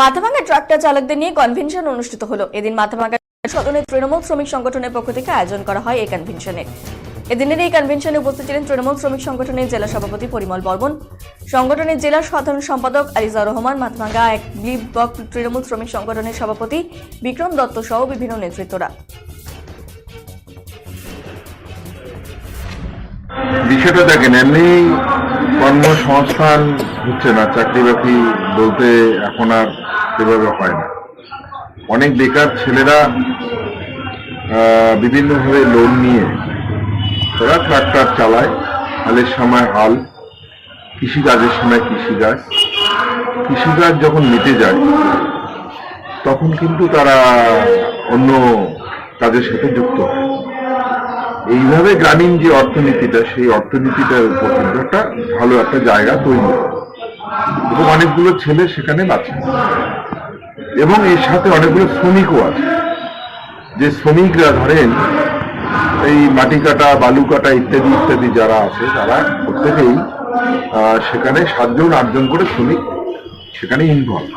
Mathabhanga tractor চালকদের নিয়ে convention অনুষ্ঠিত হলো। এদিন মাথাভাঙ্গা সদনে তৃণমূল শ্রমিক সংগঠনের পক্ষ থেকে আয়োজন করা হয় এই কনভেনশনে। এদিনের এই কনভেনশনে উপস্থিত ছিলেন তৃণমূল শ্রমিক সংগঠনের জেলা সভাপতি পরিমল বর্মন, সংগঠনের জেলা সাধারণ সম্পাদক আরিজাউর রহমান, মাথাভাঙ্গা এক ব্লক তৃণমূল শ্রমিক সংগঠনের সভাপতি বিক্রম দত্ত সহ বিভিন্ন নেতৃত্বরা। বিষয়টা দেখেন, এমনি কর্মসংস্থান হচ্ছে না, চাকরি বাকরি বলতে এখন আর সেভাবে হয় না। অনেক বেকার ছেলেরা বিভিন্নভাবে লোন নিয়ে তারা ট্রাক্টর চালায়, হালের সময় হাল, কৃষিকাজের সময় কৃষিকাজ, কৃষিকাজ যখন মিটে যায় তখন কিন্তু তারা অন্য কাজের সাথে যুক্ত হয়। এইভাবে গ্রামীণ যে অর্থনীতিটা, সেই অর্থনীতিটার উপর কিন্তু একটা ভালো একটা জায়গা তৈরি হয় এবং অনেকগুলো ছেলে সেখানে বাঁচে এবং এর সাথে অনেকগুলো শ্রমিকও আছে। যে শ্রমিকরা ধরেন এই মাটি কাটা, বালু কাটা ইত্যাদি ইত্যাদি যারা আছে, তারা প্রত্যেকেই সেখানে 7-8 জন করে শ্রমিক সেখানে ইনভলভ।